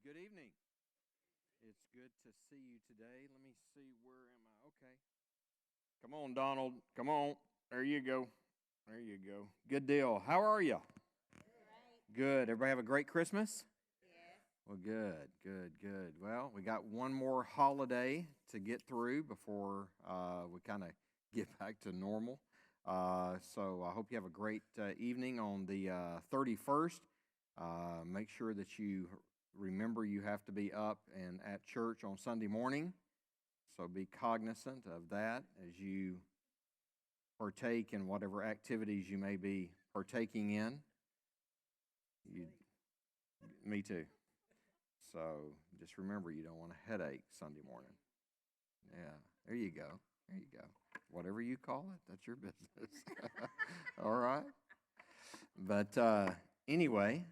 Good evening. It's good to see you today. Let me see, where am I? Okay. Come on, Donald. Come on. There you go. There you go. Good deal. How are you? Good. Everybody have a great Christmas? Well, good, good, good. Well, we got one more holiday to get through before we kind of get back to normal. So I hope you have a great evening on the 31st. Make sure that you remember you have to be up and at church on Sunday morning. So be cognizant of that as you partake in whatever activities you may be partaking in. You, me too. So just remember you don't want a headache Sunday morning. Yeah, there you go. There you go. Whatever you call it, that's your business. All right. But anyway,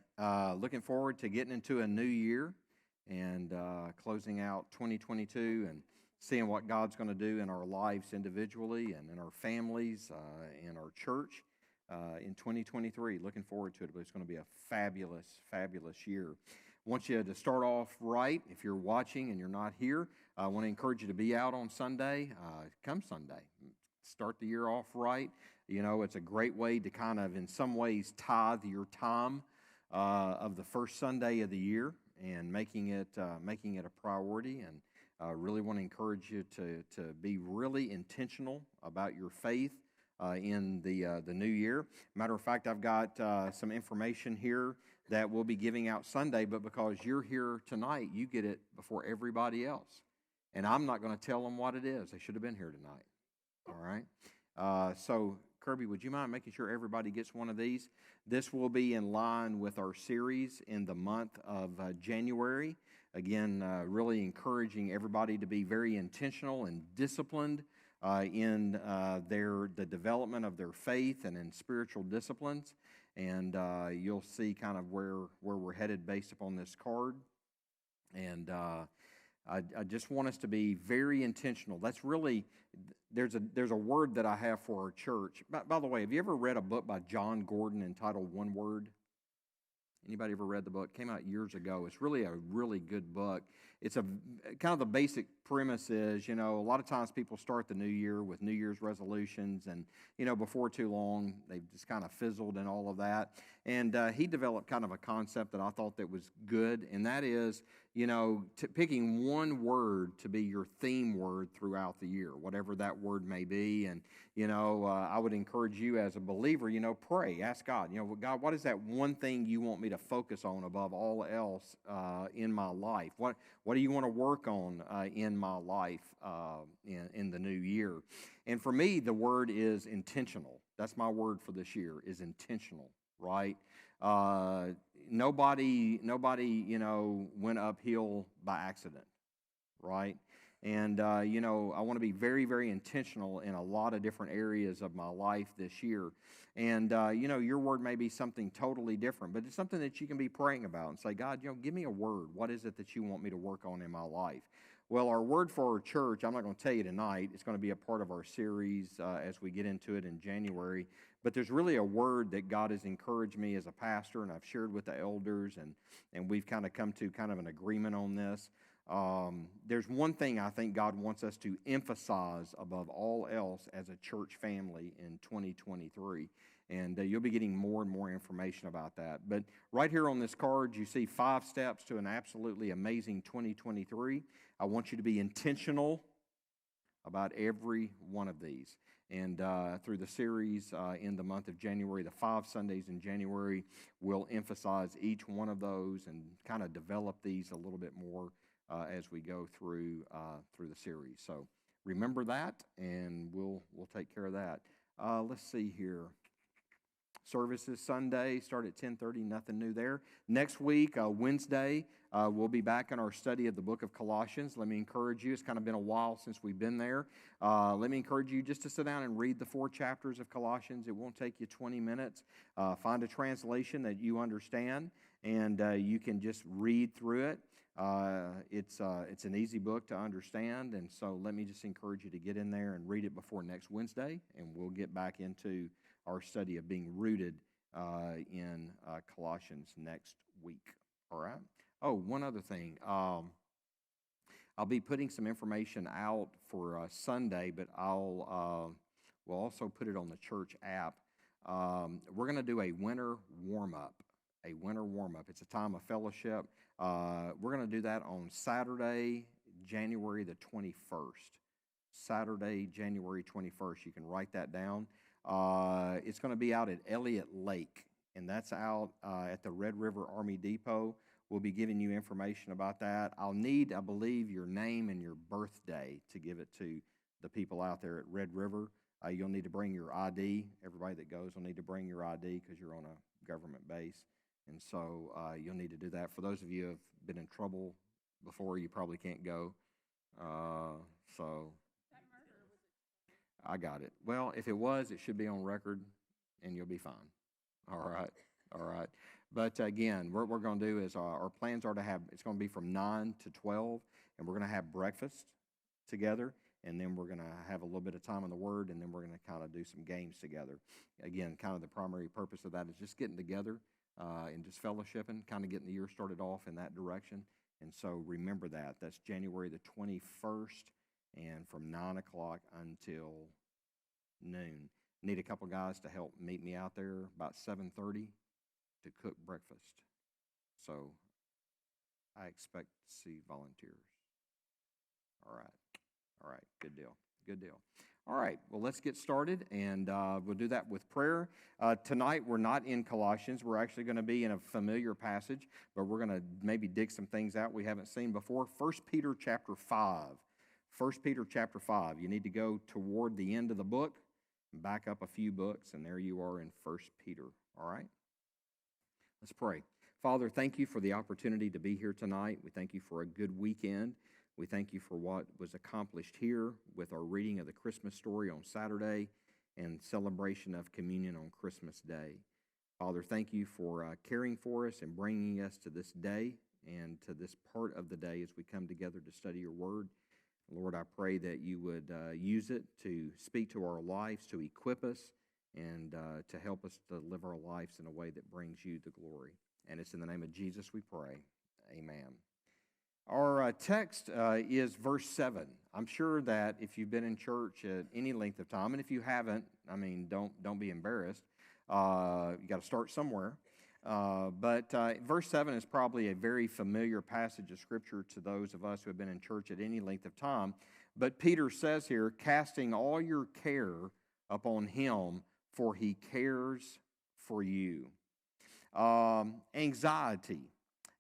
looking forward to getting into a new year and closing out 2022 and seeing what God's going to do in our lives individually and in our families, in our church in 2023. Looking forward to it, but it's going to be a fabulous, fabulous year. I want you to start off right. If you're watching and you're not here, I want to encourage you to be out on Sunday. Come Sunday. Start the year off right. You know, it's a great way to kind of, in some ways, tithe your time of the first Sunday of the year and making it a priority. And really want to encourage you to be really intentional about your faith in the new year. Matter of fact, I've got some information here that we'll be giving out Sunday, but because you're here tonight, you get it before everybody else. And I'm not going to tell them what it is. They should have been here tonight. All right. So, Kirby, would you mind making sure everybody gets one of these? This will be in line with our series in the month of January. Again, really encouraging everybody to be very intentional and disciplined in the development of their faith and in spiritual disciplines. And you'll see kind of where we're headed based upon this card. And I just want us to be very intentional. That's really, there's a word that I have for our church. By the way, have you ever read a book by John Gordon entitled One Word? Anybody ever read the book? It came out years ago. It's really a really good book. It's a kind of the basic premise is, you know, a lot of times people start the new year with New Year's resolutions, and, you know, before too long, they've just kind of fizzled and all of that. And he developed kind of a concept that I thought that was good, and that is, you know, picking one word to be your theme word throughout the year, whatever that word may be. And, you know, I would encourage you as a believer, you know, pray, ask God, you know, God, what is that one thing you want me to focus on above all else in my life? What do you want to work on in my life in the new year? And for me, the word is intentional. That's my word for this year, is intentional, right? Nobody, you know, went uphill by accident, right? And, you know, I want to be very, very intentional in a lot of different areas of my life this year. And, you know, your word may be something totally different, but it's something that you can be praying about and say, God, you know, give me a word. What is it that you want me to work on in my life? Well, our word for our church, I'm not going to tell you tonight. It's going to be a part of our series as we get into it in January. But there's really a word that God has encouraged me as a pastor, and I've shared with the elders, and we've kind of come to kind of an agreement on this. There's one thing I think God wants us to emphasize above all else as a church family in 2023. And you'll be getting more and more information about that. But right here on this card, you see 5 steps to an absolutely amazing 2023. I want you to be intentional about every one of these. And through the series in the month of January, the 5 Sundays in January, we'll emphasize each one of those and kind of develop these a little bit more as we go through the series. So remember that, and we'll take care of that. Let's see here. Services Sunday start at 10:30. Nothing new there. Next week, Wednesday, we'll be back in our study of the book of Colossians. Let me encourage you. It's kind of been a while since we've been there. Let me encourage you just to sit down and read the 4 chapters of Colossians. It won't take you 20 minutes. Find a translation that you understand, and you can just read through it. It's an easy book to understand, and so let me just encourage you to get in there and read it before next Wednesday, and we'll get back into our study of being rooted in Colossians next week. All right? Oh, one other thing. I'll be putting some information out for Sunday, but we'll also put it on the church app. We're going to do a winter warm up. A winter warm up. It's a time of fellowship. We're going to do that on Saturday, January the 21st. Saturday, January 21st. You can write that down. It's going to be out at Elliott Lake, and that's out at the Red River Army Depot. We'll be giving you information about that. I'll need, I believe, your name and your birthday to give it to the people out there at Red River. You'll need to bring your ID. Everybody that goes will need to bring your ID because you're on a government base. And so you'll need to do that. For those of you who have been in trouble before, you probably can't go. So I got it. Well, if it was, it should be on record, and you'll be fine. All right. All right. But again, what we're going to do is our plans are to have, it's going to be from 9 to 12, and we're going to have breakfast together, and then we're going to have a little bit of time on the Word, and then we're going to kind of do some games together. Again, kind of the primary purpose of that is just getting together and just fellowshipping, kind of getting the year started off in that direction. And so remember that. That's January the 21st, and from 9 o'clock until noon. Need a couple guys to help meet me out there about 7:30 to cook breakfast. So I expect to see volunteers. All right. All right. Good deal. Good deal. All right. Well, let's get started, and we'll do that with prayer. Tonight, we're not in Colossians. We're actually going to be in a familiar passage, but we're going to maybe dig some things out we haven't seen before. 1 Peter chapter 5. 1 Peter chapter 5. You need to go toward the end of the book, back up a few books, and there you are in 1 Peter. All right? Let's pray. Father, thank you for the opportunity to be here tonight. We thank you for a good weekend. We thank you for what was accomplished here with our reading of the Christmas story on Saturday and celebration of communion on Christmas Day. Father, thank you for caring for us and bringing us to this day and to this part of the day as we come together to study your word. Lord, I pray that you would use it to speak to our lives, to equip us, and to help us to live our lives in a way that brings you the glory. And it's in the name of Jesus we pray. Amen. Our text is verse 7. I'm sure that if you've been in church at any length of time, and if you haven't, I mean, don't be embarrassed. You got to start somewhere. But verse 7 is probably a very familiar passage of Scripture to those of us who have been in church at any length of time. But Peter says here, casting all your care upon him, for he cares for you. Anxiety.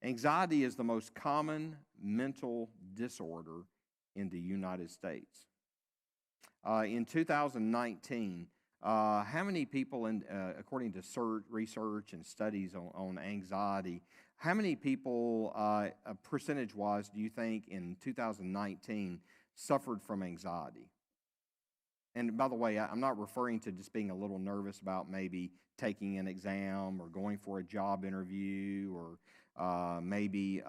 Anxiety is the most common mental disorder in the United States. In 2019, how many people, according to research and studies on anxiety, how many people, percentage-wise, do you think in 2019 suffered from anxiety? And by the way, I'm not referring to just being a little nervous about maybe taking an exam or going for a job interview or maybe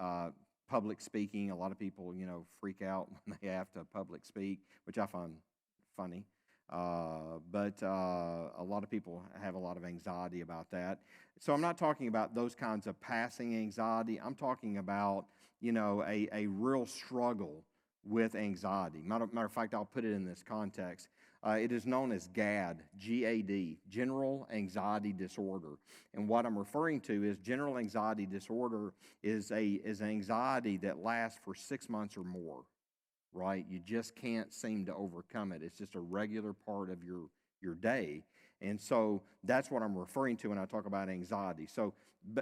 public speaking. A lot of people, freak out when they have to public speak, which I find funny. But a lot of people have a lot of anxiety about that. So I'm not talking about those kinds of passing anxiety. I'm talking about, a real struggle with anxiety. Matter of fact, I'll put it in this context. It is known as GAD, G-A-D, General Anxiety Disorder. And what I'm referring to is general anxiety disorder is anxiety that lasts for 6 months or more, right? You just can't seem to overcome it. It's just a regular part of your day. And so that's what I'm referring to when I talk about anxiety. So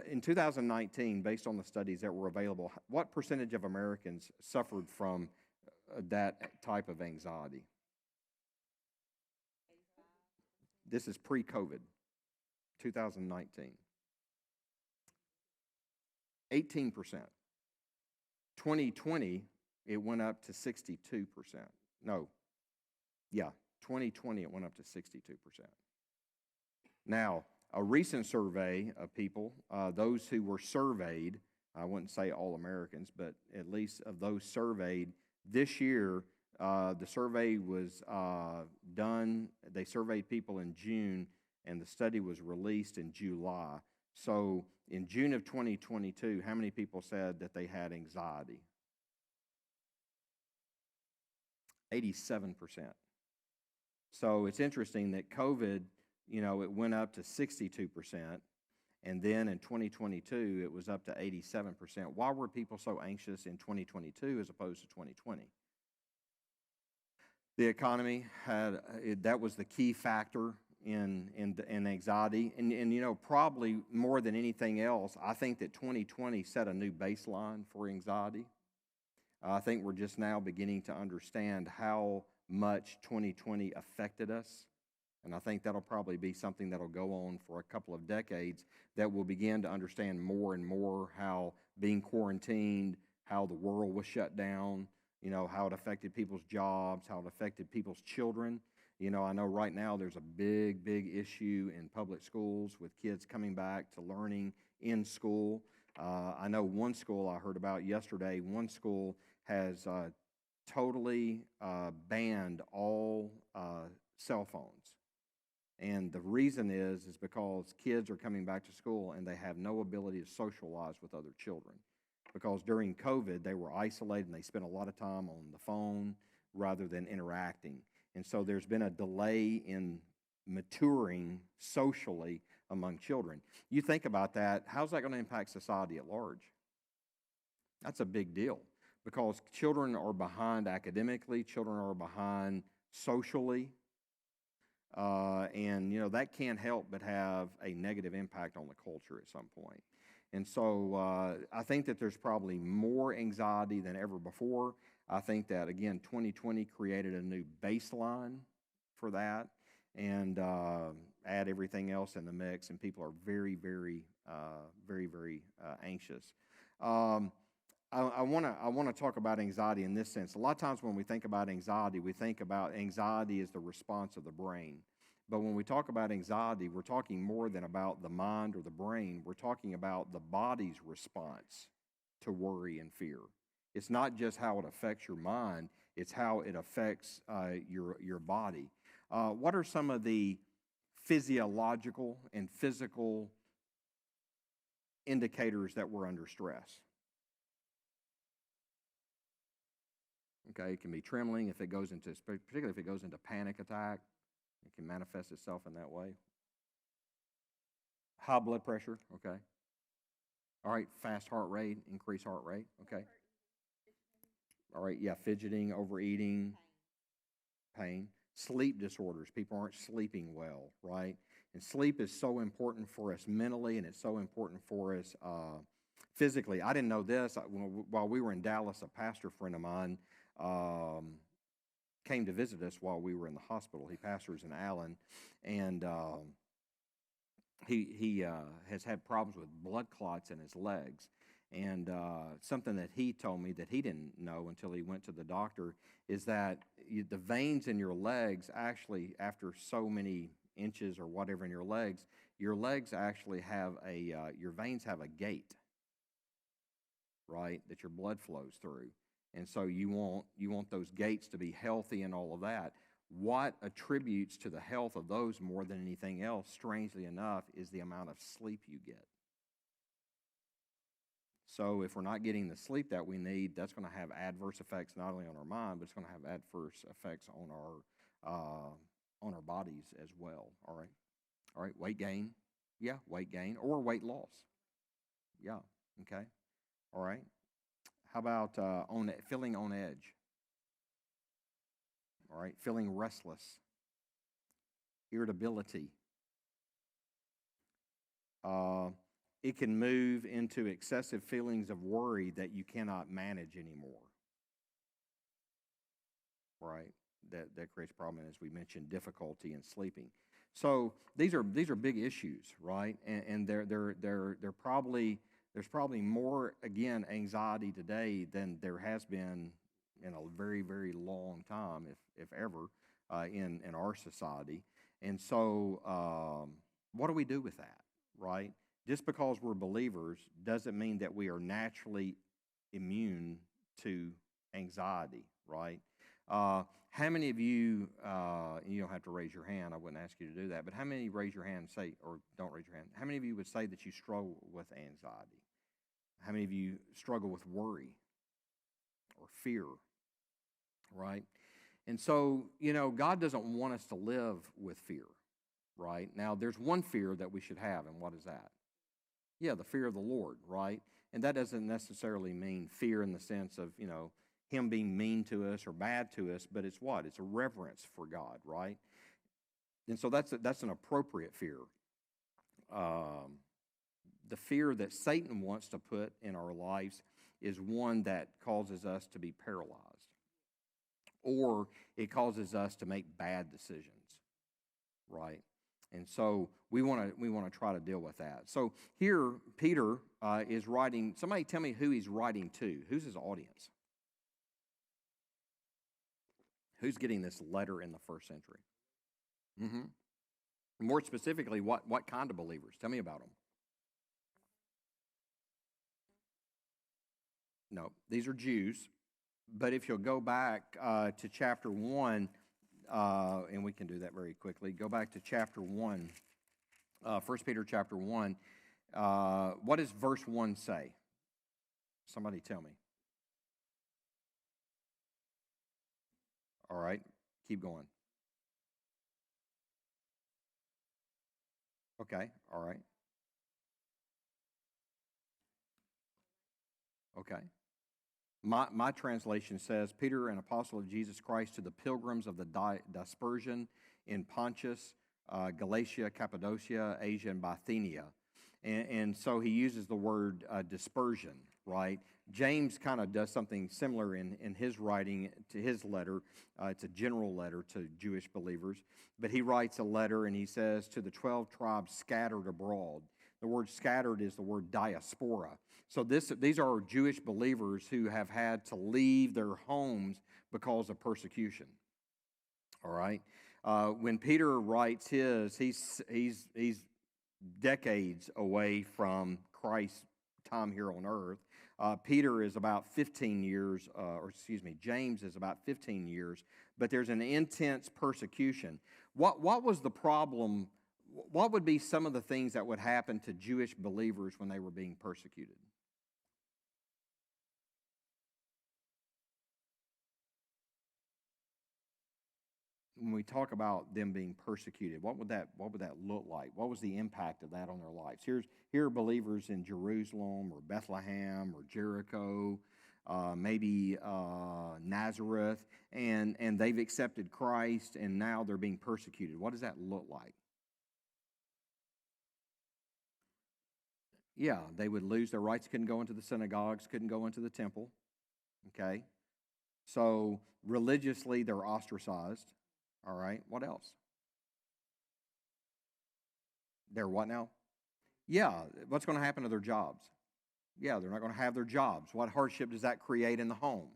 in 2019, based on the studies that were available, what percentage of Americans suffered from that type of anxiety? This is pre-COVID, 2019. 18%. 2020, it went up to 62%. No, yeah, 2020, it went up to 62%. Now, a recent survey of people, those who were surveyed, I wouldn't say all Americans, but at least of those surveyed this year, the survey was done. They surveyed people in June, and the study was released in July. So in June of 2022, how many people said that they had anxiety? 87%. So it's interesting that COVID, it went up to 62%. And then in 2022, it was up to 87%. Why were people so anxious in 2022 as opposed to 2020? The economy that was the key factor in anxiety. And probably more than anything else, I think that 2020 set a new baseline for anxiety. I think we're just now beginning to understand how much 2020 affected us. And I think that'll probably be something that'll go on for a couple of decades, that we'll begin to understand more and more how being quarantined, how the world was shut down, how it affected people's jobs, how it affected people's children. I know right now there's a big, big issue in public schools with kids coming back to learning in school. I know one school I heard about yesterday, one school has totally banned all cell phones. And the reason is because kids are coming back to school and they have no ability to socialize with other children. Because during COVID, they were isolated and they spent a lot of time on the phone rather than interacting. And so there's been a delay in maturing socially among children. You think about that, how's that going to impact society at large? That's a big deal, because children are behind academically, children are behind socially, and that can't help but have a negative impact on the culture at some point. And so I think that there's probably more anxiety than ever before. I think that, again, 2020 created a new baseline for that, and add everything else in the mix, and people are very, very, very anxious. I want to talk about anxiety in this sense. A lot of times when we think about anxiety as the response of the brain. But when we talk about anxiety, we're talking more than about the mind or the brain. We're talking about the body's response to worry and fear. It's not just how it affects your mind, it's how it affects your body. What are some of the physiological and physical indicators that we're under stress? Okay, it can be trembling particularly if it goes into panic attack. It can manifest itself in that way. High blood pressure, okay. All right, fast heart rate, increased heart rate, okay. All right, yeah, fidgeting, overeating, pain. Sleep disorders, people aren't sleeping well, right? And sleep is so important for us mentally, and it's so important for us physically. I didn't know this. While we were in Dallas, a pastor friend of mine came to visit us while we were in the hospital. He pastors in Allen, and he has had problems with blood clots in his legs. And something that he told me that he didn't know until he went to the doctor is that the veins in your legs actually, after so many inches or whatever in your legs actually have your veins have a gate, right, that your blood flows through. And so you want those gates to be healthy and all of that. What attributes to the health of those more than anything else, strangely enough, is the amount of sleep you get. So if we're not getting the sleep that we need, that's going to have adverse effects not only on our mind, but it's going to have adverse effects on our bodies as well. All right, weight gain, yeah, weight gain or weight loss, yeah, okay, all right. How about feeling on edge? All right, feeling restless, irritability. It can move into excessive feelings of worry that you cannot manage anymore. Right? That creates a problem, as we mentioned, difficulty in sleeping. So these are big issues, right? And they're probably there's probably more, again, anxiety today than there has been in a very, very long time, if ever, in our society. And so what do we do with that, right? Just because we're believers doesn't mean that we are naturally immune to anxiety, right? How many of you, you don't have to raise your hand, I wouldn't ask you to do that, but how many raise your hand and say, or don't raise your hand, how many of you would say that you struggle with anxiety? How many of you struggle with worry or fear, right? And so, God doesn't want us to live with fear, right? Now, there's one fear that we should have, and what is that? Yeah, the fear of the Lord, right? And that doesn't necessarily mean fear in the sense of, him being mean to us or bad to us, but it's what? It's a reverence for God, right? And so that's an appropriate fear. The fear that Satan wants to put in our lives is one that causes us to be paralyzed, or it causes us to make bad decisions, right? And so we want to try to deal with that. So here Peter is writing. Somebody tell me who he's writing to. Who's his audience? Who's getting this letter in the first century? Mm-hmm. More specifically, what kind of believers? Tell me about them. No, these are Jews. But if you'll go back to chapter 1, and we can do that very quickly. Go back to chapter 1, 1 Peter chapter 1. What does verse 1 say? Somebody tell me. All right, keep going. Okay, all right. Okay. My translation says, Peter, an apostle of Jesus Christ, to the pilgrims of the dispersion in Pontus, Galatia, Cappadocia, Asia, and Bithynia. And so he uses the word dispersion, right? James kind of does something similar in his writing to his letter. It's a general letter to Jewish believers. But he writes a letter and he says, to the 12 tribes scattered abroad. The word scattered is the word diaspora. So these are Jewish believers who have had to leave their homes because of persecution. All right. When Peter writes his, he's decades away from Christ's time here on earth. Peter is about 15 years, James is about 15 years, but there's an intense persecution. What was the problem? What would be some of the things that would happen to Jewish believers when they were being persecuted? When we talk about them being persecuted, what would that look like? What was the impact of that on their lives? Here are believers in Jerusalem or Bethlehem or Jericho, maybe Nazareth, and they've accepted Christ, and now they're being persecuted. What does that look like? Yeah, they would lose their rights, couldn't go into the synagogues, couldn't go into the temple. Okay? So religiously, they're ostracized. All right, what else? They're what now? Yeah, what's going to happen to their jobs? Yeah, they're not going to have their jobs. What hardship does that create in the home?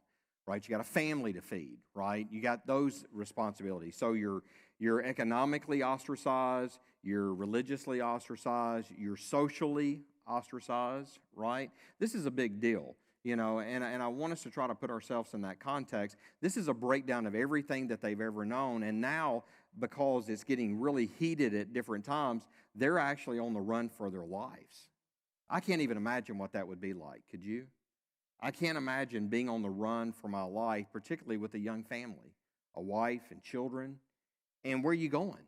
Right? You got a family to feed, right? You got those responsibilities. So you're economically ostracized, you're religiously ostracized, you're socially ostracized, right? This is a big deal, and I want us to try to put ourselves in that context. This is a breakdown of everything that they've ever known, and now, because it's getting really heated at different times, they're actually on the run for their lives. I can't even imagine what that would be like. Could you? I can't imagine being on the run for my life, particularly with a young family, a wife and children. And where are you going?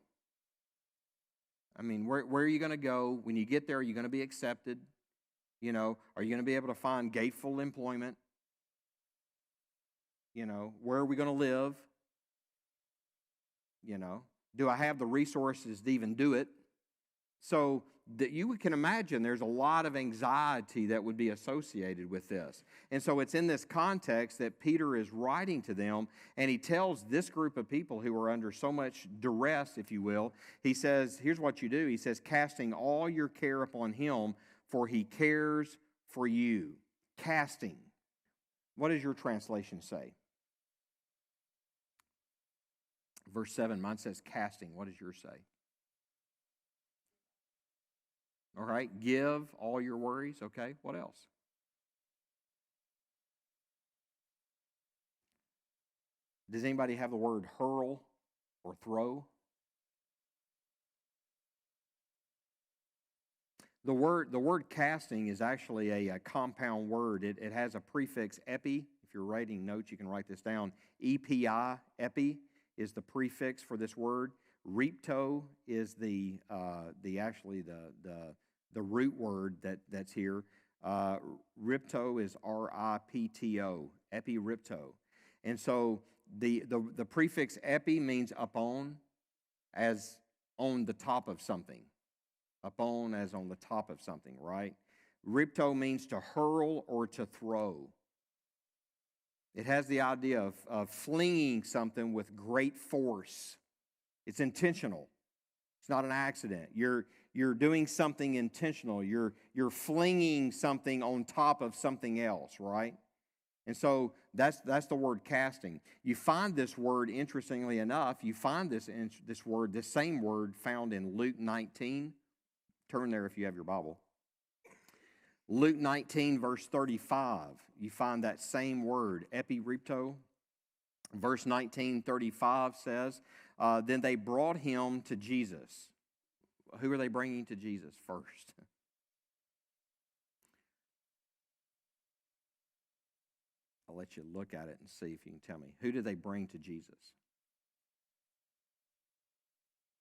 I mean, where are you going to go? When you get there, are you going to be accepted? Are you going to be able to find gainful employment? Where are we going to live? Do I have the resources to even do it? So that you can imagine there's a lot of anxiety that would be associated with this. And so it's in this context that Peter is writing to them, and he tells this group of people who are under so much duress, if you will, he says, here's what you do. He says, casting all your care upon him, for he cares for you. Casting. What does your translation say? Verse 7, mine says casting. What does yours say? All right, give all your worries. Okay, what else? Does anybody have the word hurl or throw? The word casting is actually a compound word. It has a prefix epi. If you're writing notes, you can write this down. EPI, epi, is the prefix for this word. Ripto is the root word that's here. Ripto is RIPTO, epiripto. And so the prefix epi means upon, as on the top of something. Upon as on the top of something, right? Ripto means to hurl or to throw. It has the idea of flinging something with great force. It's intentional. It's not an accident. You're doing something intentional. You're flinging something on top of something else, right? And so that's the word casting. You find this word, interestingly enough, you find this same word found in Luke 19. Turn there if you have your Bible. Luke 19, verse 35, you find that same word, epiripto. Verse 19:35 says, then they brought him to Jesus. Who are they bringing to Jesus first? I'll let you look at it and see if you can tell me. Who did they bring to Jesus?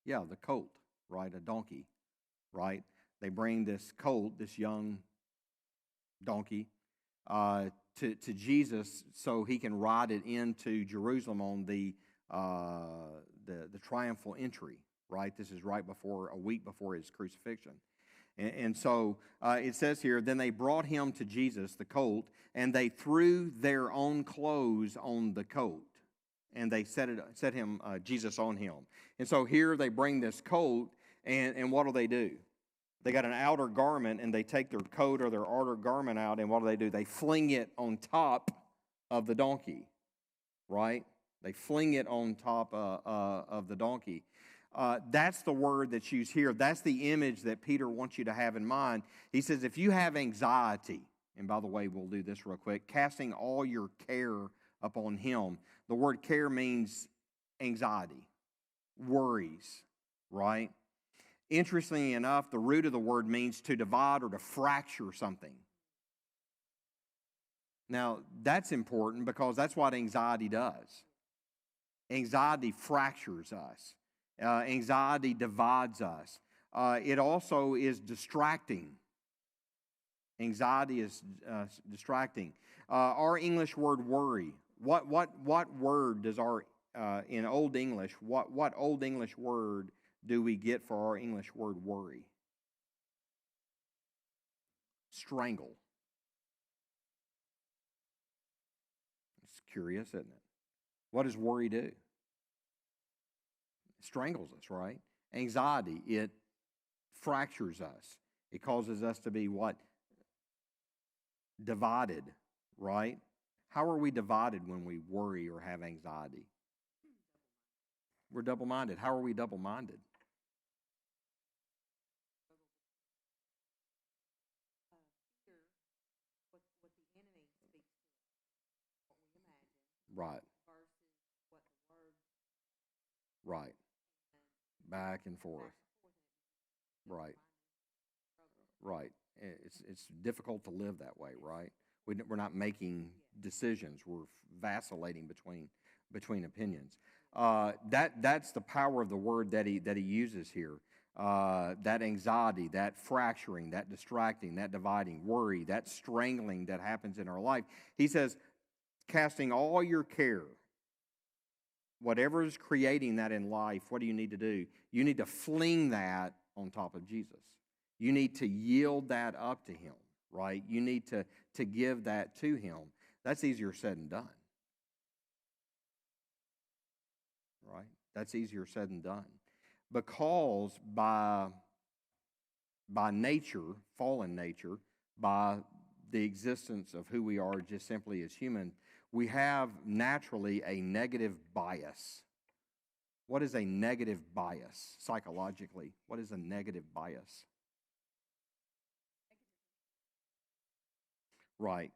Yeah, the colt, right? A donkey, right? They bring this colt, this young donkey, to Jesus so he can ride it into Jerusalem on the triumphal entry, right? This is a week before his crucifixion. And so it says here, then they brought him to Jesus, the colt, and they threw their own clothes on the colt, and they set Jesus on him. And so here they bring this colt, and what do? They got an outer garment, and they take their coat or their outer garment out, and what do? They fling it on top of the donkey, right? They fling it on top of the donkey. That's the word that's used here. That's the image that Peter wants you to have in mind. He says, if you have anxiety, and by the way, we'll do this real quick, casting all your care upon him. The word care means anxiety, worries, right? Interestingly enough, the root of the word means to divide or to fracture something. Now, that's important because that's what anxiety does. Anxiety fractures us. Anxiety divides us. It also is distracting. Anxiety is distracting. Our English word worry. What word does in Old English? What Old English word do we get for our English word worry? Strangle. It's curious, isn't it? What does worry do? It strangles us, right? Anxiety, it fractures us. It causes us to be what? Divided, right? How are we divided when we worry or have anxiety? We're double-minded. How are we double-minded? Right. Right. Back and forth. Right. Right. It's difficult to live that way, right? We're not making decisions. We're vacillating between opinions. That's the power of the word that he uses here. That anxiety, that fracturing, that distracting, that dividing, worry, that strangling that happens in our life. He says, casting all your care, whatever is creating that in life, what do you need to do? You need to fling that on top of Jesus. You need to yield that up to him, right? You need to give that to him. That's easier said than done, right? That's easier said than done. Because by nature, fallen nature, by the existence of who we are just simply as human, we have naturally a negative bias. What is a negative bias psychologically? What is a negative bias? Right.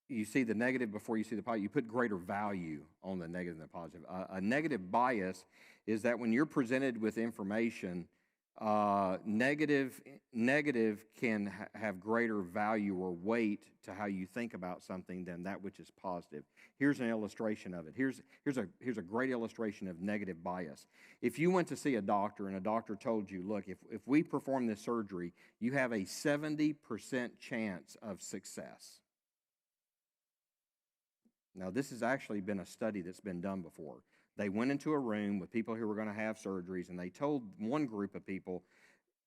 you see the negative before you see the positive. You put greater value on the negative than the positive. A negative bias is that when you're presented with information, negative can have greater value or weight to how you think about something than that which is positive. Here's an illustration of it. Here's a great illustration of negative bias. If you went to see a doctor and a doctor told you, look, if we perform this surgery, you have a 70% chance of success. Now, this has actually been a study that's been done before. They went into a room with people who were going to have surgeries, and they told one group of people,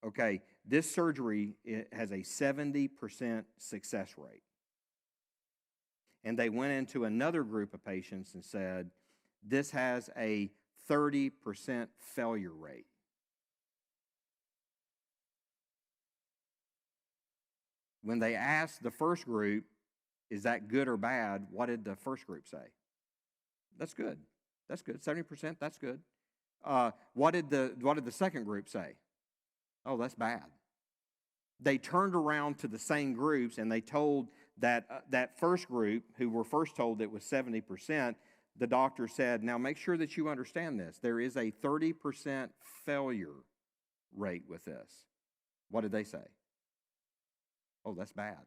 okay, this surgery has a 70% success rate. And they went into another group of patients and said, this has a 30% failure rate. When they asked the first group, is that good or bad? What did the first group say? That's good. That's good. 70%, that's good. What did the second group say? Oh, that's bad. They turned around to the same groups and they told that first group, who were first told it was 70%, the doctor said, now make sure that you understand this. There is a 30% failure rate with this. What did they say? Oh, that's bad.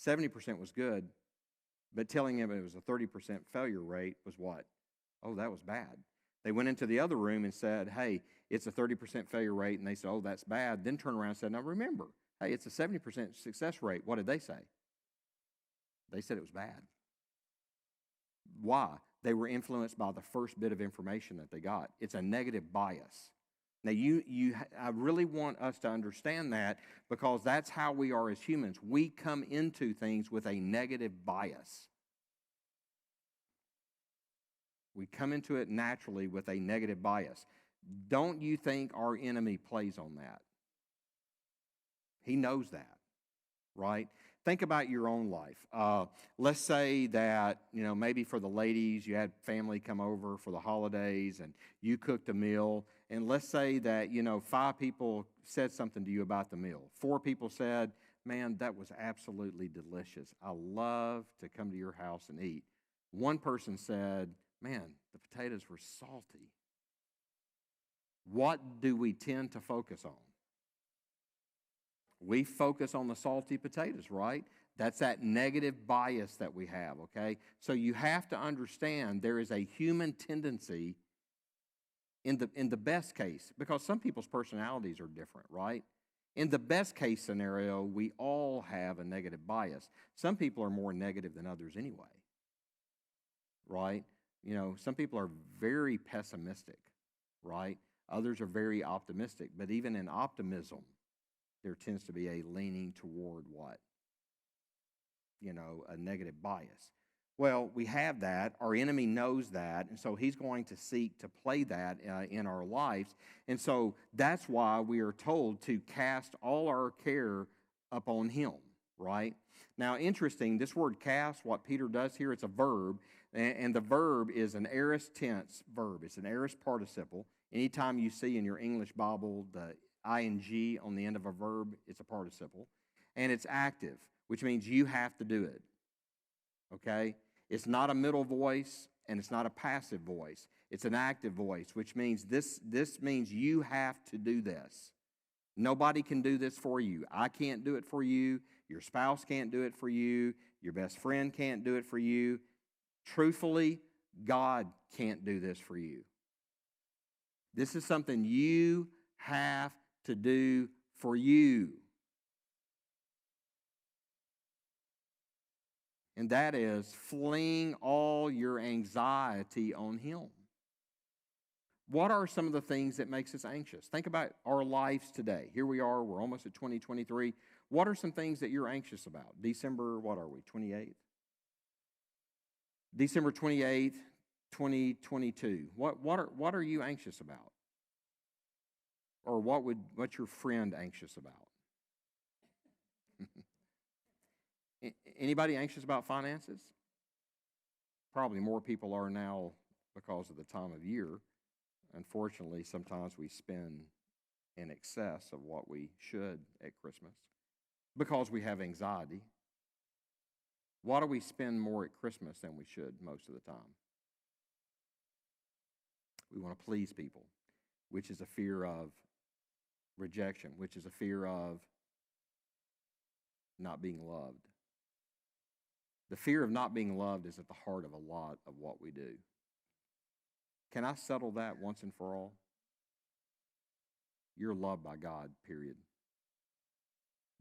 70% was good, but telling him it was a 30% failure rate was what? Oh, that was bad. They went into the other room and said, hey, it's a 30% failure rate, and they said, oh, that's bad. Then turned around and said, now remember, hey, it's a 70% success rate. What did they say? They said it was bad. Why? They were influenced by the first bit of information that they got. It's a negative bias. Now, I really want us to understand that, because that's how we are as humans. We come into things with a negative bias. We come into it naturally with a negative bias. Don't you think our enemy plays on that? He knows that, right? Think about your own life. Let's say that, maybe for the ladies, you had family come over for the holidays and you cooked a meal. And let's say that, 5 people said something to you about the meal. 4 people said, man, that was absolutely delicious. I love to come to your house and eat. One person said, man, the potatoes were salty. What do we tend to focus on? We focus on the salty potatoes, right? That's that negative bias that we have, okay? So you have to understand there is a human tendency in the best case, because some people's personalities are different, right? In the best case scenario, we all have a negative bias. Some people are more negative than others anyway, right? Some people are very pessimistic, right? Others are very optimistic. But even in optimism, there tends to be a leaning toward what? A negative bias. Well, we have that. Our enemy knows that, and so he's going to seek to play that in our lives. And so that's why we are told to cast all our care upon him, right? Now, interesting, this word cast, what Peter does here, it's a verb, and the verb is an aorist tense verb. It's an aorist participle. Anytime you see in your English Bible the ing on the end of a verb, it's a participle. And it's active, which means you have to do it, okay? It's not a middle voice, and it's not a passive voice. It's an active voice, which means this means you have to do this. Nobody can do this for you. I can't do it for you. Your spouse can't do it for you. Your best friend can't do it for you. Truthfully, God can't do this for you. This is something you have to do for you. And that is fling all your anxiety on him. What are some of the things that makes us anxious? Think about our lives today. Here we are, we're almost at 2023. What are some things that you're anxious about? December, what are we, 28th? December 28th, 2022. What are you anxious about? Or what's your friend anxious about? Anybody anxious about finances? Probably more people are now because of the time of year. Unfortunately, sometimes we spend in excess of what we should at Christmas because we have anxiety. Why do we spend more at Christmas than we should most of the time? We want to please people, which is a fear of rejection, which is a fear of not being loved. The fear of not being loved is at the heart of a lot of what we do. Can I settle that once and for all? You're loved by God, period.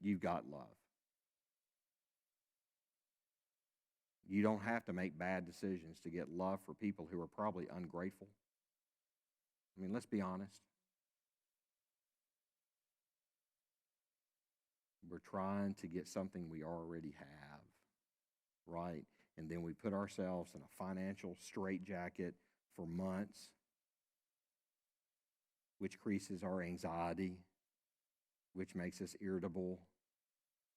You've got love. You don't have to make bad decisions to get love for people who are probably ungrateful. I mean, let's be honest. We're trying to get something we already have, right? And then we put ourselves in a financial straitjacket for months, which increases our anxiety, which makes us irritable,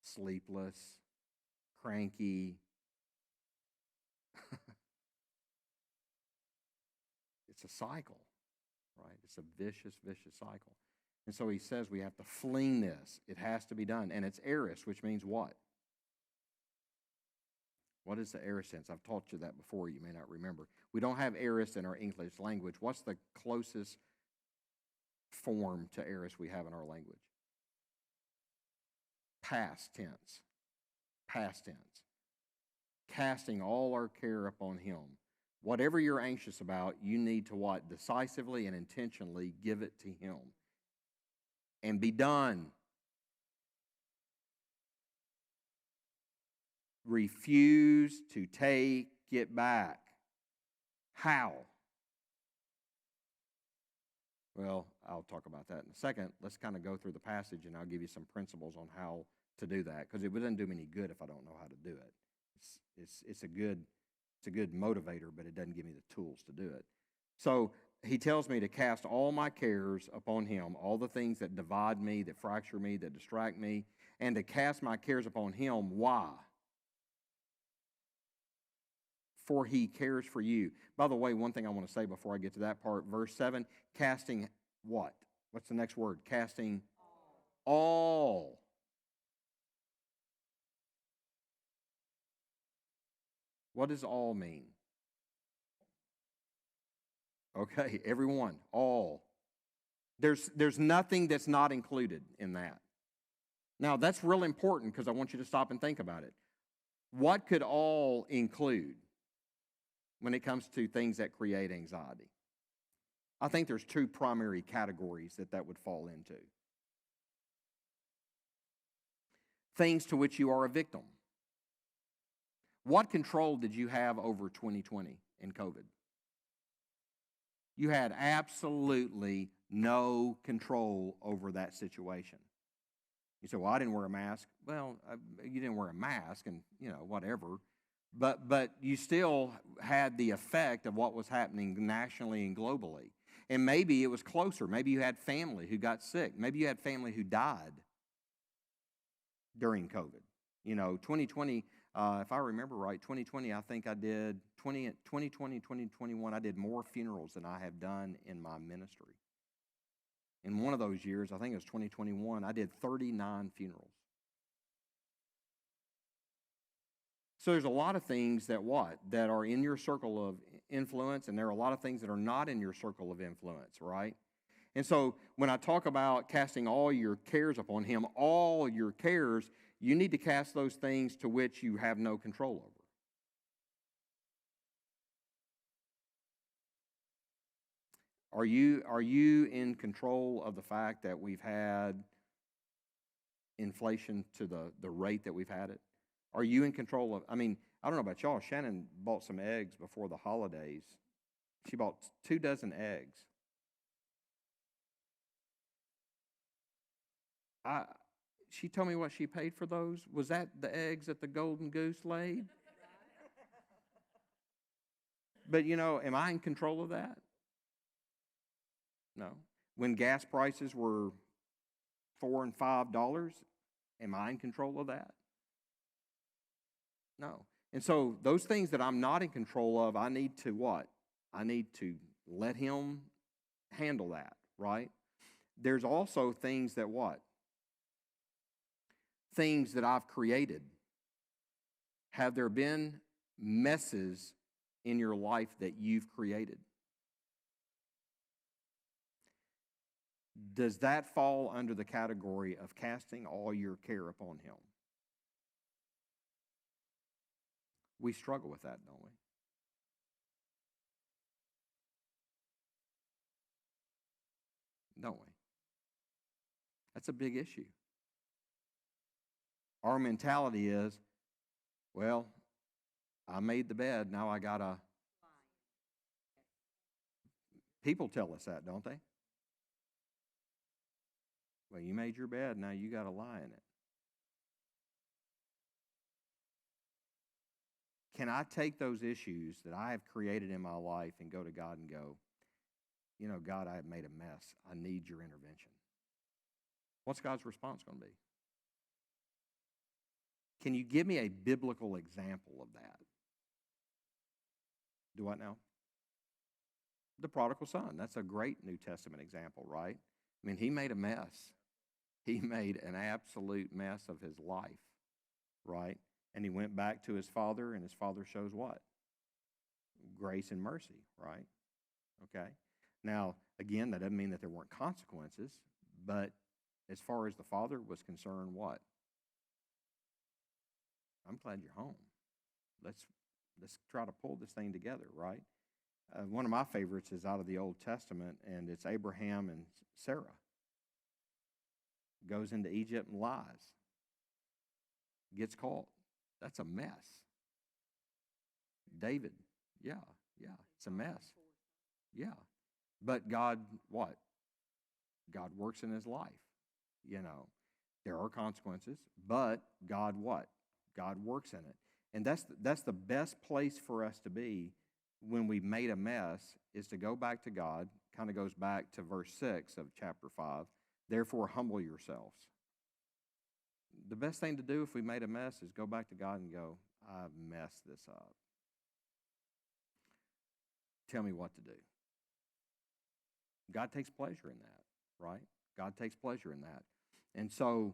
sleepless, cranky. It's a cycle, right? It's a vicious, vicious cycle. And so he says we have to fling this. It has to be done. And it's aorist, which means what? What is the aorist sense? I've taught you that before. You may not remember. We don't have aorist in our English language. What's the closest form to aorist we have in our language? Past tense. Past tense. Casting all our care upon him. Whatever you're anxious about, you need to what? Decisively and intentionally give it to him. And be done. Refuse to take it back. How? Well, I'll talk about that in a second. Let's kind of go through the passage and I'll give you some principles on how to do that, because it doesn't do me any good if I don't know how to do it. It's a good motivator, but it doesn't give me the tools to do it. So he tells me to cast all my cares upon him, all the things that divide me, that fracture me, that distract me, and to cast my cares upon him. Why? For he cares for you. By the way, one thing I want to say before I get to that part, verse 7, casting what? What's the next word? Casting all. What does all mean? Okay, everyone, all. There's nothing that's not included in that. Now, that's real important because I want you to stop and think about it. What could all include when it comes to things that create anxiety? I think there's two primary categories that would fall into. Things to which you are a victim. What control did you have over 2020 and COVID? You had absolutely no control over that situation. You say, well, I didn't wear a mask. Well, you didn't wear a mask and, whatever. But you still had the effect of what was happening nationally and globally. And maybe it was closer. Maybe you had family who got sick. Maybe you had family who died during COVID. 2020, if I remember right, 2020, I think I did, 2020, 2021, I did more funerals than I have done in my ministry. In one of those years, I think it was 2021, I did 39 funerals. So there's a lot of things that are in your circle of influence, and there are a lot of things that are not in your circle of influence, right? And so when I talk about casting all your cares upon him, all your cares, you need to cast those things to which you have no control over. Are you in control of the fact that we've had inflation to the rate that we've had it? Are you in control of, I don't know about y'all, Shannon bought some eggs before the holidays. She bought 2 dozen eggs. She told me what she paid for those. Was that the eggs that the golden goose laid? But am I in control of that? No. When gas prices were $4 and $5, am I in control of that? No. And so those things that I'm not in control of, I need to what? I need to let him handle that, right? There's also things that what? Things that I've created Have there been messes in your life that you've created? Does that fall under the category of casting all your care upon Him? We struggle with that, don't we? Don't we? That's a big issue. Our mentality is, well, I made the bed, now I gotta. People tell us that, don't they? Well, you made your bed, now you gotta lie in it. Can I take those issues that I have created in my life and go to God and go, you know, God, I have made a mess. I need your intervention. What's God's response going to be? Can you give me a biblical example of that? Do what now? The prodigal son. That's a great New Testament example, right? I mean, he made a mess. He made an absolute mess of his life, right? And he went back to his father, and his father shows what? Grace and mercy, right? Okay. Now, again, that doesn't mean that there weren't consequences, but as far as the father was concerned, what? I'm glad you're home. Let's try to pull this thing together, right? One of my favorites is out of the Old Testament, and it's Abraham and Sarah. Goes into Egypt and lies. Gets caught. That's a mess. David, yeah, it's a mess. Yeah. But God, what? God works in his life. You know, there are consequences, but God what? God works in it. And that's the best place for us to be when we've made a mess, is to go back to God. Kind of goes back to verse 6 of chapter 5. Therefore, humble yourselves. The best thing to do if we made a mess is go back to God and go, I've messed this up. Tell me what to do. God takes pleasure in that, right? God takes pleasure in that. And so,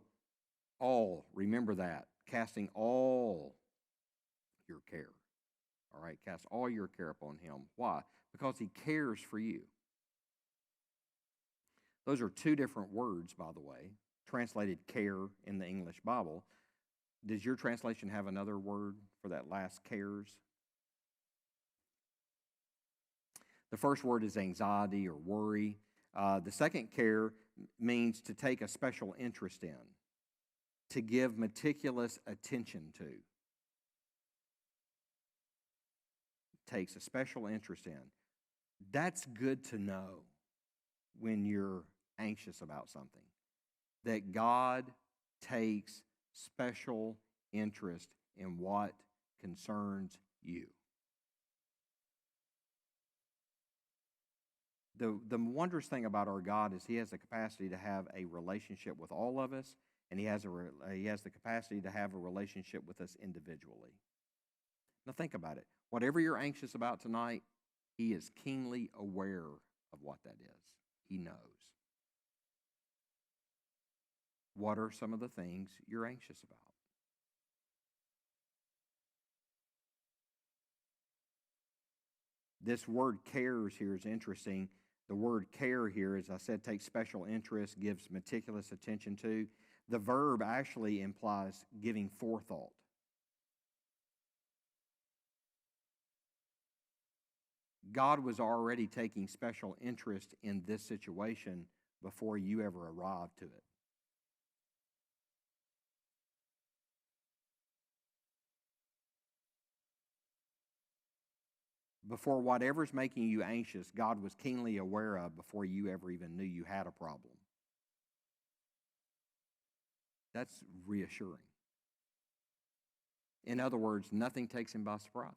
remember that, casting all your care. All right, cast all your care upon him. Why? Because he cares for you. Those are two different words, by the way, translated care in the English Bible. Does your translation have another word for that last cares? The first word is anxiety or worry. The second care means to take a special interest in, to give meticulous attention to. Takes a special interest in. That's good to know when you're anxious about something, that God takes special interest in what concerns you. The wondrous thing about our God is he has the capacity to have a relationship with all of us, and he has the capacity to have a relationship with us individually. Now think about it. Whatever you're anxious about tonight, he is keenly aware of what that is. He knows. What are some of the things you're anxious about? This word cares here is interesting. The word care here, as I said, takes special interest, gives meticulous attention to. The verb actually implies giving forethought. God was already taking special interest in this situation before you ever arrived to it. Before whatever's making you anxious, God was keenly aware of before you ever even knew you had a problem. That's reassuring. In other words, nothing takes him by surprise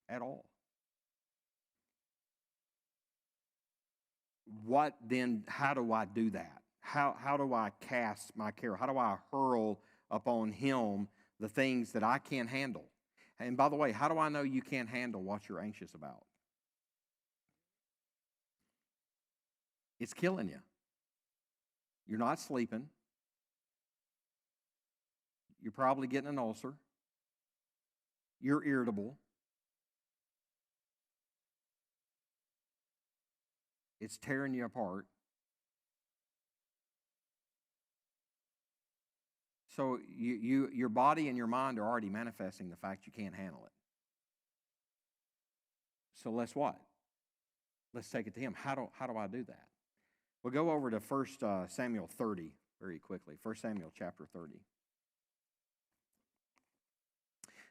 at all. How do I do that? How do I cast my care? How do I hurl upon him the things that I can't handle? And by the way, how do I know you can't handle what you're anxious about? It's killing you. You're not sleeping. You're probably getting an ulcer. You're irritable. It's tearing you apart. So your body and your mind are already manifesting the fact you can't handle it. So let's what? Let's take it to him. How do I do that? We'll go over to 1 Samuel 30 very quickly. 1 Samuel chapter 30.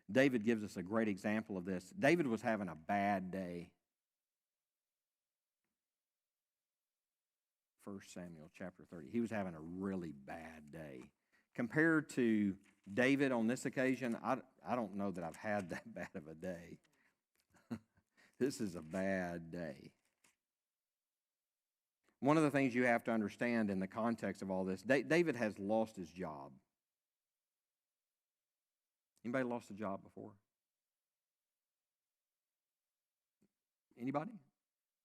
David gives us a great example of this. David was having a bad day. 1 Samuel chapter 30. He was having a really bad day. Compared to David on this occasion, I don't know that I've had that bad of a day. This is a bad day. One of the things you have to understand in the context of all this, David has lost his job. Anybody lost a job before? Anybody?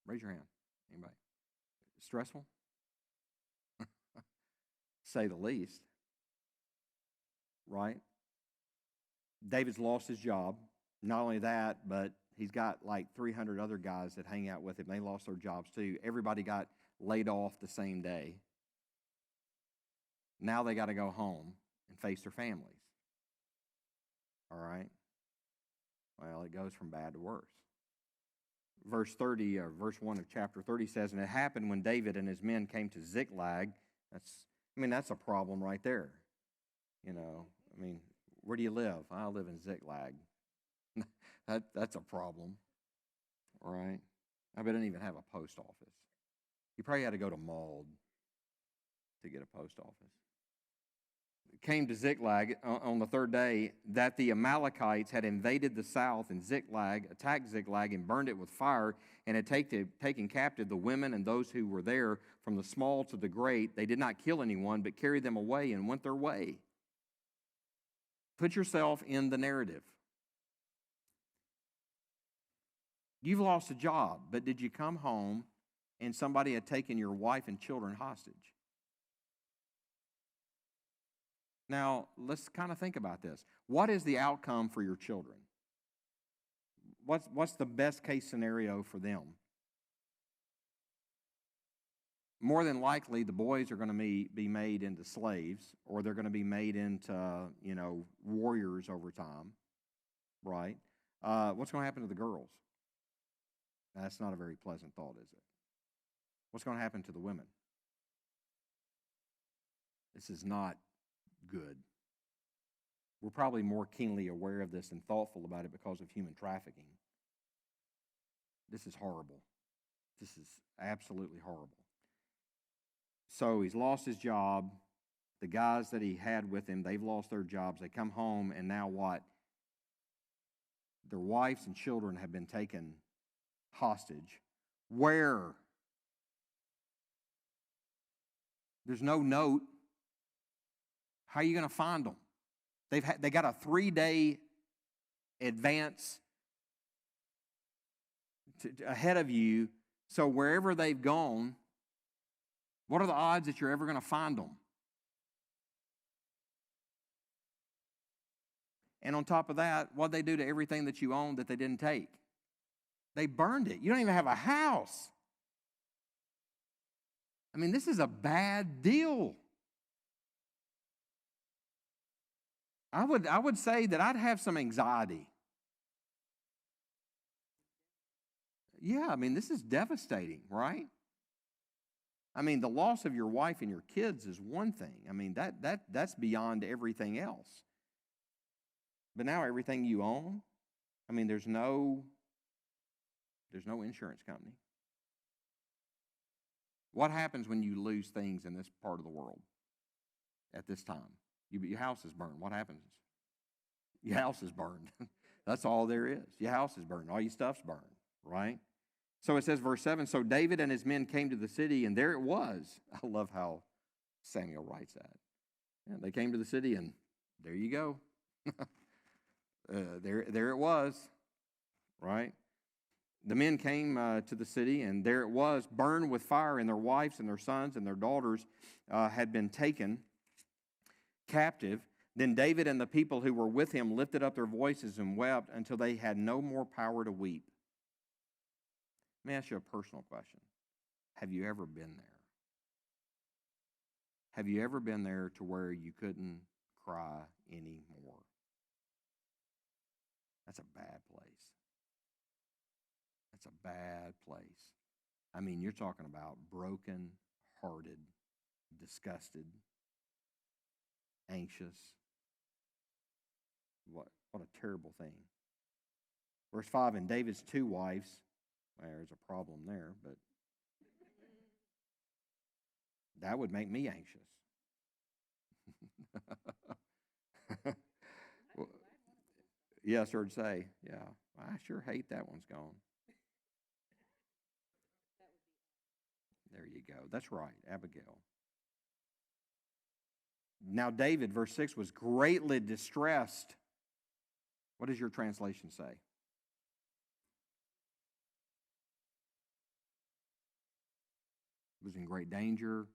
Raise your hand. Anybody? Stressful? Say the least. Right? David's lost his job. Not only that, but he's got like 300 other guys that hang out with him. They lost their jobs too. Everybody got laid off the same day. Now they got to go home and face their families. All right? Well, it goes from bad to worse. Verse 30, or verse 1 of chapter 30 says, and it happened when David and his men came to Ziklag. That's a problem right there. Where do you live? I live in Ziklag. That's a problem, right? I bet I didn't even have a post office. You probably had to go to Maud to get a post office. It came to Ziklag on the third day that the Amalekites had invaded the south and Ziklag, attacked Ziklag and burned it with fire and had taken captive the women and those who were there from the small to the great. They did not kill anyone but carried them away and went their way. Put yourself in the narrative. You've lost a job, but did you come home and somebody had taken your wife and children hostage? Now, let's kind of think about this. What is the outcome for your children? What's the best case scenario for them? More than likely, the boys are going to be made into slaves, or they're going to be made into, warriors over time, right? What's going to happen to the girls? That's not a very pleasant thought, is it? What's going to happen to the women? This is not good. We're probably more keenly aware of this and thoughtful about it because of human trafficking. This is horrible. This is absolutely horrible. So he's lost his job. The guys that he had with him, they've lost their jobs. They come home, and now what? Their wives and children have been taken hostage. Where? There's no note. How are you going to find them? They got a 3-day advance ahead of you. So wherever they've gone, what are the odds that you're ever going to find them? And on top of that, what'd they do to everything that you owned that they didn't take? They burned it. You don't even have a house. This is a bad deal. I would say that I'd have some anxiety. Yeah, this is devastating, right? The loss of your wife and your kids is one thing. That's beyond everything else. But now everything you own, there's no insurance company. What happens when you lose things in this part of the world at this time? Your house is burned. What happens? Your house is burned. That's all there is. Your house is burned. All your stuff's burned, right? So it says, verse 7, so David and his men came to the city, and there it was. I love how Samuel writes that. Yeah, they came to the city, and there you go. There it was, right? The men came to the city, and there it was, burned with fire, and their wives and their sons and their daughters had been taken captive. Then David and the people who were with him lifted up their voices and wept until they had no more power to weep. Let me ask you a personal question. Have you ever been there? Have you ever been there to where you couldn't cry anymore? That's a bad place. That's a bad place. I mean, you're talking about broken hearted, disgusted, anxious. What a terrible thing. Verse 5, and David's 2 wives, well, there's a problem there, but that would make me anxious. Well, yes, sir, to say, yeah, I sure hate that one's gone. There you go. That's right, Abigail. Now David, verse 6, was greatly distressed. What does your translation say? Was in great danger,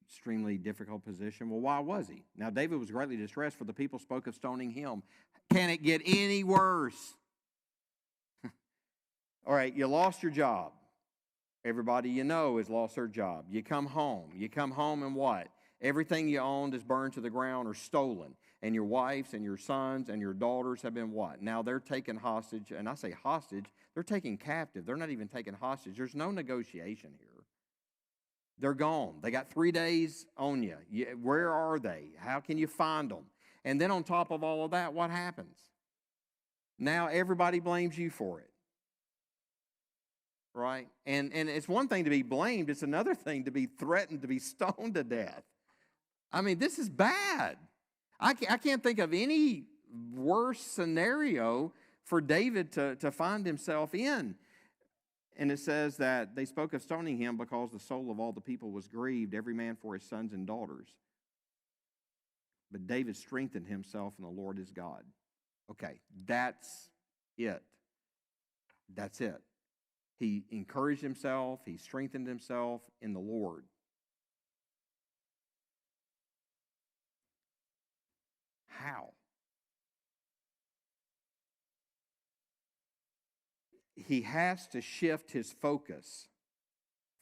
extremely difficult position. Well, why was he? Now David was greatly distressed, for the people spoke of stoning him. Can it get any worse? All right, you lost your job. Everybody you know has lost their job. You come home. You come home and what? Everything you owned is burned to the ground or stolen. And your wives and your sons and your daughters have been what? Now they're taken hostage. And I say hostage, they're taken captive. They're not even taken hostage. There's no negotiation here. They're gone. They got 3 days on you. Where are they? How can you find them? And then on top of all of that, what happens? Now everybody blames you for it. Right? And it's one thing to be blamed. It's another thing to be threatened to be stoned to death. I mean, this is bad. I can't think of any worse scenario for David to find himself in. And it says that they spoke of stoning him because the soul of all the people was grieved, every man for his sons and daughters. But David strengthened himself in the Lord his God. Okay, that's it. That's it. He encouraged himself. He strengthened himself in the Lord. How? He has to shift his focus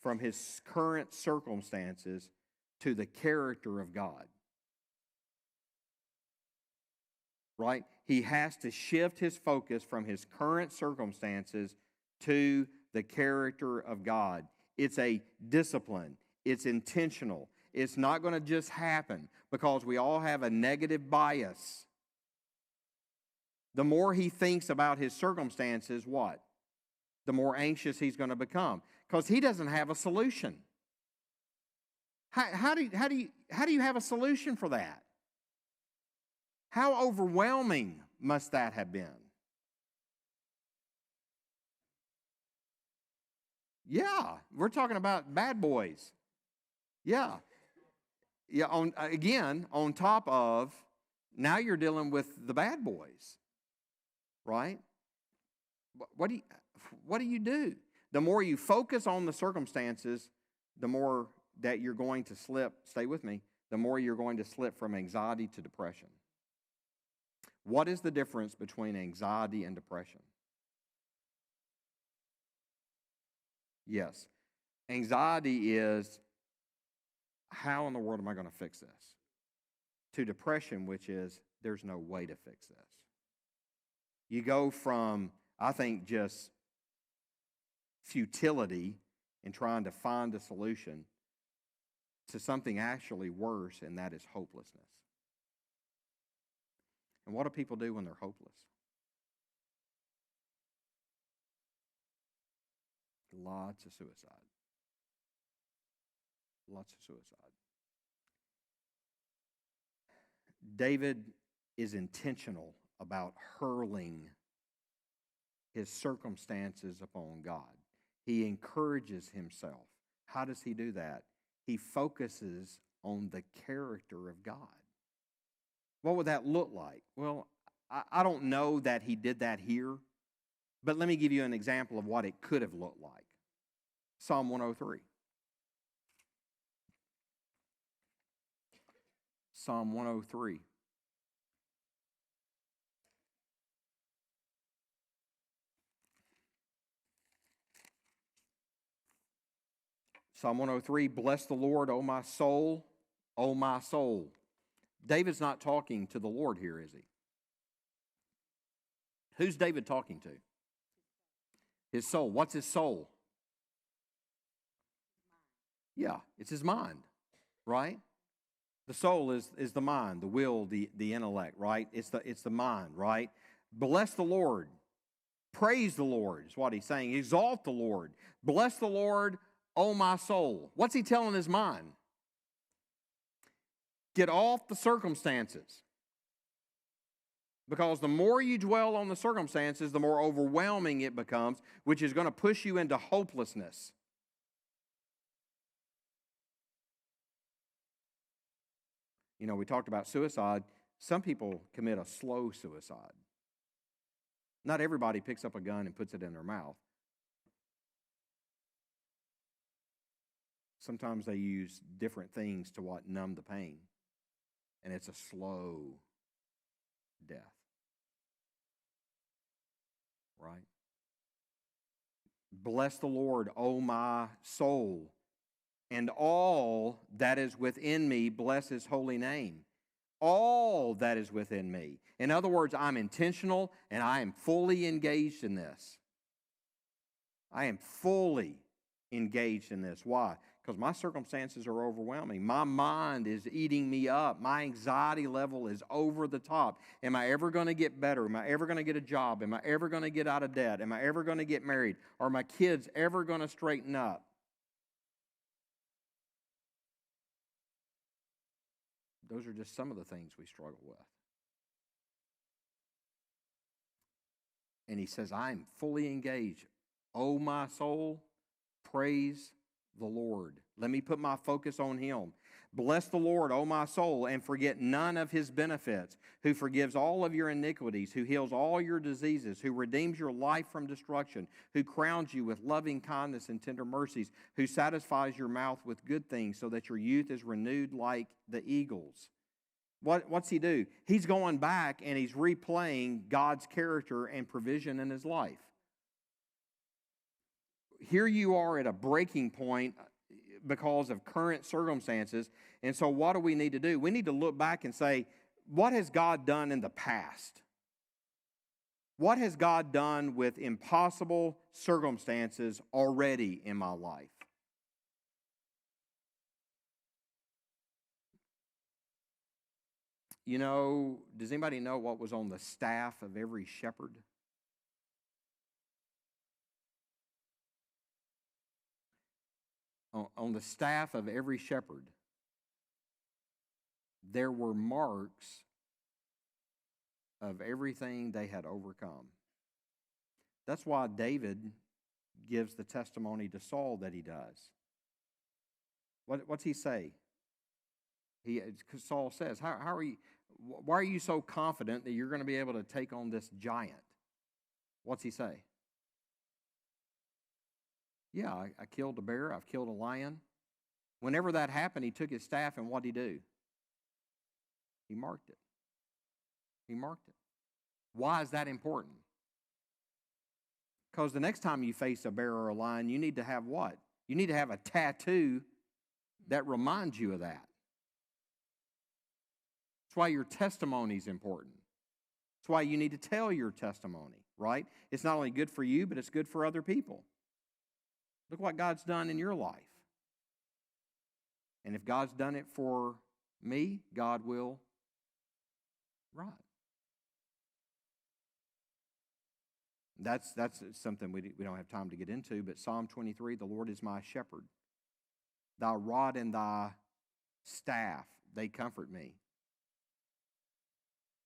from his current circumstances to the character of God. Right? He has to shift his focus from his current circumstances to the character of God. It's a discipline. It's intentional. It's not going to just happen because we all have a negative bias. The more he thinks about his circumstances, what? The more anxious he's going to become because he doesn't have a solution. How do you have a solution for that? How overwhelming must that have been? Yeah, we're talking about bad boys. Yeah. Yeah, on top of, now you're dealing with the bad boys, right? What do you do? The more you focus on the circumstances, the more that you're going to slip, stay with me, the more you're going to slip from anxiety to depression. What is the difference between anxiety and depression? Yes. Anxiety is, how in the world am I going to fix this? To depression, which is, there's no way to fix this. You go from, I think, just futility in trying to find a solution to something actually worse, and that is hopelessness. And what do people do when they're hopeless? Lots of suicide. Lots of suicide. David is intentional about hurling his circumstances upon God. He encourages himself. How does he do that? He focuses on the character of God. What would that look like? Well, I don't know that he did that here, but let me give you an example of what it could have looked like. Psalm 103. Psalm 103. Psalm 103, bless the Lord, O my soul, O my soul. David's not talking to the Lord here, is he? Who's David talking to? His soul. What's his soul? Yeah, it's his mind, right? The soul is the mind, the will, the intellect, right? It's the mind, right? Bless the Lord. Praise the Lord is what he's saying. Exalt the Lord. Bless the Lord, O my soul. What's he telling his mind? Get off the circumstances. Because the more you dwell on the circumstances, the more overwhelming it becomes, which is going to push you into hopelessness. You know, we talked about suicide. Some people commit a slow suicide. Not everybody picks up a gun and puts it in their mouth. Sometimes they use different things to numb the pain. And it's a slow death. Right? Bless the Lord, O my soul, and all that is within me, bless his holy name. All that is within me. In other words, I'm intentional and I am fully engaged in this. I am fully engaged in this. Why? Because my circumstances are overwhelming. My mind is eating me up. My anxiety level is over the top. Am I ever going to get better? Am I ever going to get a job? Am I ever going to get out of debt? Am I ever going to get married? Are my kids ever going to straighten up? Those are just some of the things we struggle with. And he says, I am fully engaged. Oh, my soul, praise the Lord. Let me put my focus on him. Bless the Lord, O my soul, and forget none of his benefits, who forgives all of your iniquities, who heals all your diseases, who redeems your life from destruction, who crowns you with loving kindness and tender mercies, who satisfies your mouth with good things so that your youth is renewed like the eagles. What's he do? He's going back and he's replaying God's character and provision in his life. Here you are at a breaking point because of current circumstances. And so what do we need to do? We need to look back and say, what has God done in the past? What has God done with impossible circumstances already in my life? You know, does anybody know what was on the staff of every shepherd? On the staff of every shepherd, there were marks of everything they had overcome. That's why David gives the testimony to Saul that he does. What's he say? Saul says, why are you so confident that you're going to be able to take on this giant? What's he say? Yeah, I killed a bear, I've killed a lion. Whenever that happened, he took his staff and what did he do? He marked it. He marked it. Why is that important? Because the next time you face a bear or a lion, you need to have what? You need to have a tattoo that reminds you of that. That's why your testimony is important. That's why you need to tell your testimony, right? It's not only good for you, but it's good for other people. Look what God's done in your life. And if God's done it for me, God will. Right. That's something we don't have time to get into, but Psalm 23, the Lord is my shepherd. Thy rod and thy staff, they comfort me.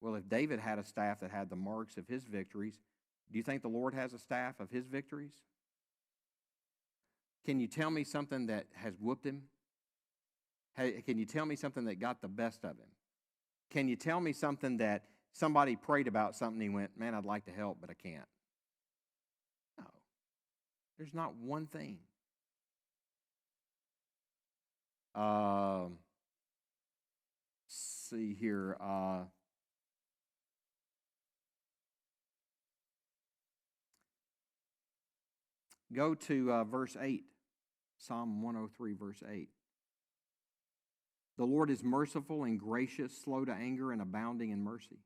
Well, if David had a staff that had the marks of his victories, do you think the Lord has a staff of his victories? Can you tell me something that has whooped him? Hey, can you tell me something that got the best of him? Can you tell me something that somebody prayed about something and he went, man, I'd like to help, but I can't? No. There's not one thing. See here. Go to verse 8. Psalm 103, verse 8. The Lord is merciful and gracious, slow to anger, and abounding in mercy.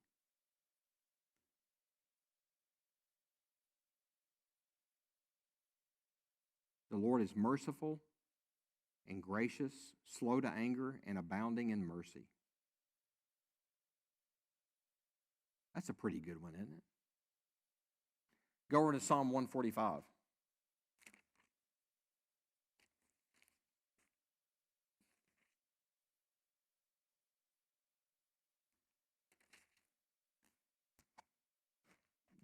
The Lord is merciful and gracious, slow to anger, and abounding in mercy. That's a pretty good one, isn't it? Go over to Psalm 145.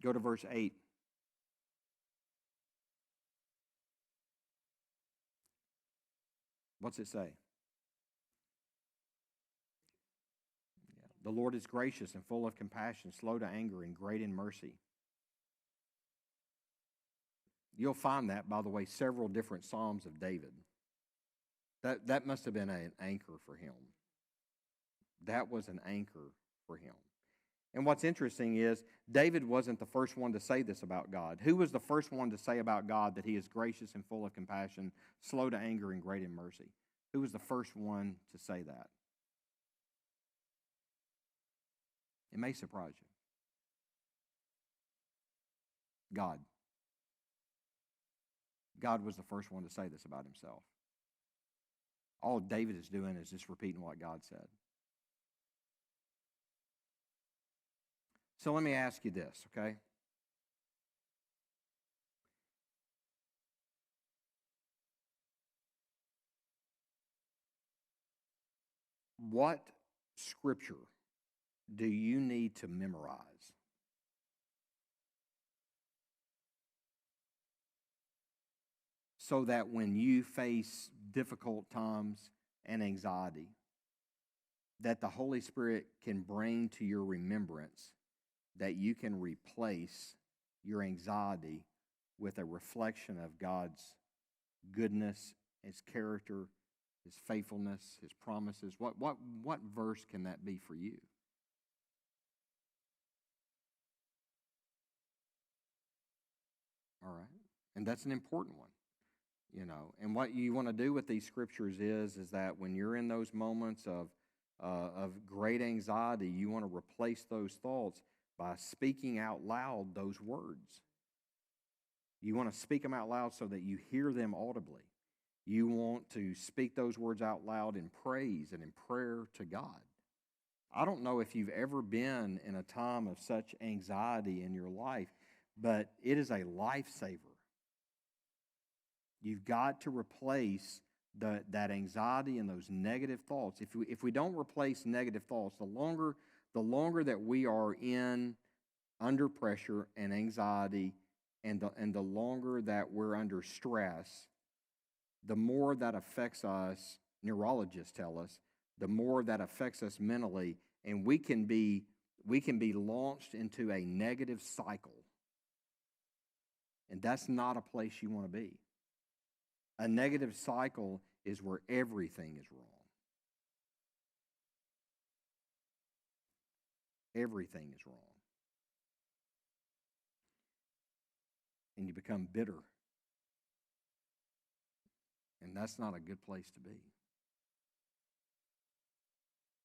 Go to verse 8. What's it say? The Lord is gracious and full of compassion, slow to anger, and great in mercy. You'll find that, by the way, several different Psalms of David. That must have been an anchor for him. That was an anchor for him. And what's interesting is David wasn't the first one to say this about God. Who was the first one to say about God that he is gracious and full of compassion, slow to anger, and great in mercy? Who was the first one to say that? It may surprise you. God. God was the first one to say this about himself. All David is doing is just repeating what God said. So let me ask you this, okay? What scripture do you need to memorize so that when you face difficult times and anxiety, that the Holy Spirit can bring to your remembrance that you can replace your anxiety with a reflection of God's goodness, His character, His faithfulness, His promises? What verse can that be for you? All right. And that's an important one, you know. And what you want to do with these scriptures is that when you're in those moments of great anxiety, you want to replace those thoughts by speaking out loud those words. You want to speak them out loud so that you hear them audibly. You want to speak those words out loud in praise and in prayer to God. I don't know if you've ever been in a time of such anxiety in your life, but it is a lifesaver. You've got to replace that anxiety and those negative thoughts. If we don't replace negative thoughts, the longer that we are under pressure and anxiety, and the longer that we're under stress, the more that affects us. Neurologists tell us the more that affects us mentally, and we can be launched into a negative cycle. And that's not a place you want to be. A negative cycle is where everything is wrong. Everything is wrong. And you become bitter. And that's not a good place to be.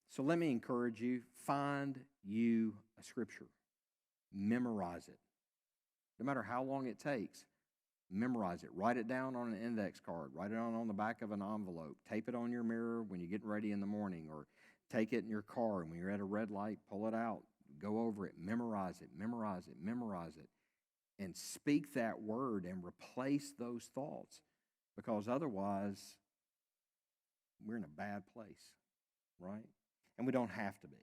So let me encourage you, find you a scripture. Memorize it. No matter how long it takes, memorize it. Write it down on an index card. Write it on the back of an envelope. Tape it on your mirror when you're getting ready in the morning, or take it in your car, and when you're at a red light, pull it out. Go over it. Memorize it. Memorize it. Memorize it. And speak that word and replace those thoughts, because otherwise we're in a bad place, right? And we don't have to be.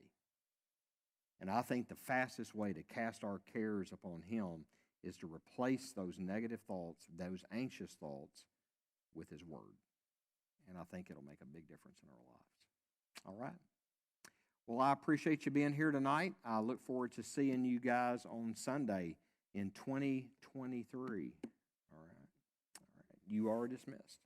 And I think the fastest way to cast our cares upon Him is to replace those negative thoughts, those anxious thoughts, with His Word. And I think it'll make a big difference in our lives. All right. Well, I appreciate you being here tonight. I look forward to seeing you guys on Sunday in 2023. All right. You are dismissed.